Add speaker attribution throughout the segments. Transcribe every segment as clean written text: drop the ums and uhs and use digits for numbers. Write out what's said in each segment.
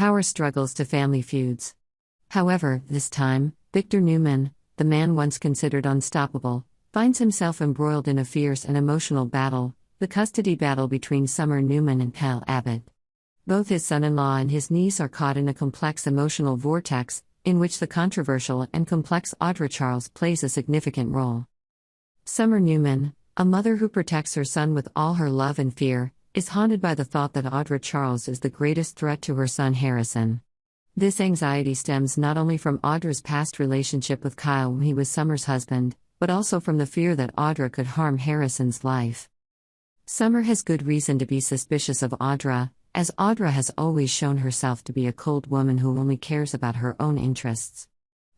Speaker 1: power struggles to family feuds. However, this time, Victor Newman, the man once considered unstoppable, finds himself embroiled in a fierce and emotional battle, the custody battle between Summer Newman and Kyle Abbott. Both his son-in-law and his niece are caught in a complex emotional vortex, in which the controversial and complex Audra Charles plays a significant role. Summer Newman, a mother who protects her son with all her love and fear, is haunted by the thought that Audra Charles is the greatest threat to her son Harrison. This anxiety stems not only from Audra's past relationship with Kyle when he was Summer's husband, but also from the fear that Audra could harm Harrison's life. Summer has good reason to be suspicious of Audra, as Audra has always shown herself to be a cold woman who only cares about her own interests.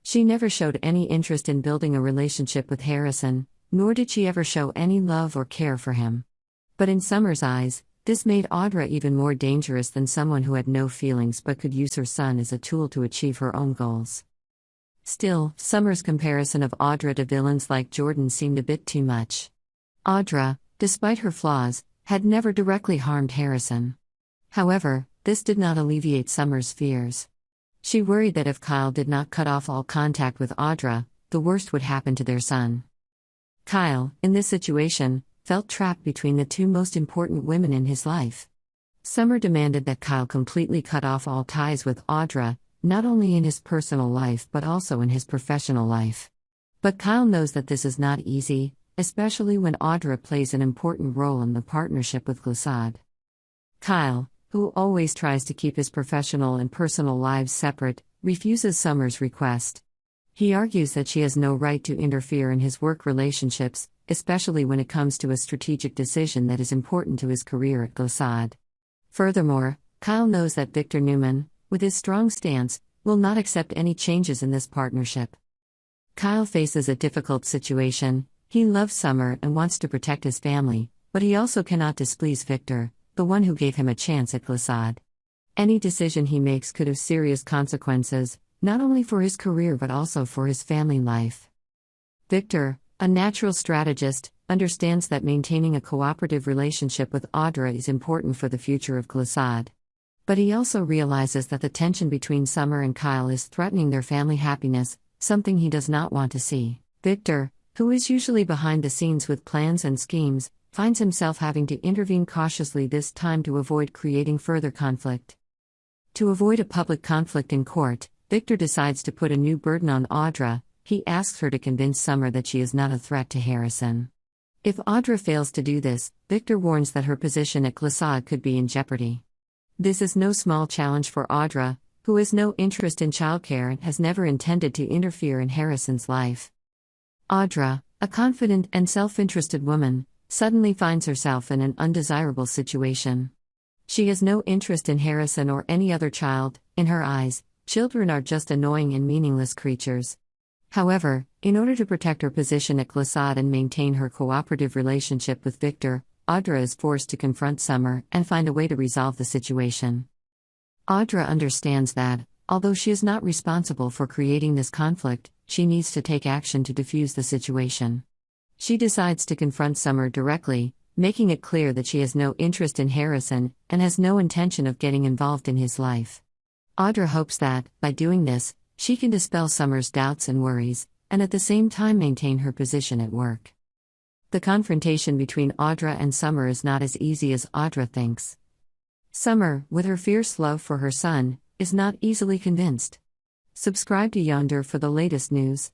Speaker 1: She never showed any interest in building a relationship with Harrison, nor did she ever show any love or care for him. But in Summer's eyes, this made Audra even more dangerous than someone who had no feelings but could use her son as a tool to achieve her own goals. Still, Summer's comparison of Audra to villains like Jordan seemed a bit too much. Audra, despite her flaws, had never directly harmed Harrison. However, this did not alleviate Summer's fears. She worried that if Kyle did not cut off all contact with Audra, the worst would happen to their son. Kyle, in this situation, felt trapped between the two most important women in his life. Summer demanded that Kyle completely cut off all ties with Audra, not only in his personal life but also in his professional life. But Kyle knows that this is not easy, especially when Audra plays an important role in the partnership with Glissade. Kyle, who always tries to keep his professional and personal lives separate, refuses Summer's request. He argues that she has no right to interfere in his work relationships, especially when it comes to a strategic decision that is important to his career at Glissade. Furthermore, Kyle knows that Victor Newman, with his strong stance, will not accept any changes in this partnership. Kyle faces a difficult situation. He loves Summer and wants to protect his family, but he also cannot displease Victor, the one who gave him a chance at Glissade. Any decision he makes could have serious consequences, not only for his career but also for his family life. Victor, a natural strategist, understands that maintaining a cooperative relationship with Audra is important for the future of Glissade. But he also realizes that the tension between Summer and Kyle is threatening their family happiness, something he does not want to see. Victor, who is usually behind the scenes with plans and schemes, finds himself having to intervene cautiously this time to avoid creating further conflict. To avoid a public conflict in court, Victor decides to put a new burden on Audra. He asks her to convince Summer that she is not a threat to Harrison. If Audra fails to do this, Victor warns that her position at Glissade could be in jeopardy. This is no small challenge for Audra, who has no interest in childcare and has never intended to interfere in Harrison's life. Audra, a confident and self-interested woman, suddenly finds herself in an undesirable situation. She has no interest in Harrison or any other child. In her eyes, children are just annoying and meaningless creatures. However, in order to protect her position at Glissade and maintain her cooperative relationship with Victor, Audra is forced to confront Summer and find a way to resolve the situation. Audra understands that, although she is not responsible for creating this conflict, she needs to take action to defuse the situation. She decides to confront Summer directly, making it clear that she has no interest in Harrison and has no intention of getting involved in his life. Audra hopes that, by doing this, she can dispel Summer's doubts and worries, and at the same time maintain her position at work. The confrontation between Audra and Summer is not as easy as Audra thinks. Summer, with her fierce love for her son, is not easily convinced. Subscribe to Yonder for the latest news.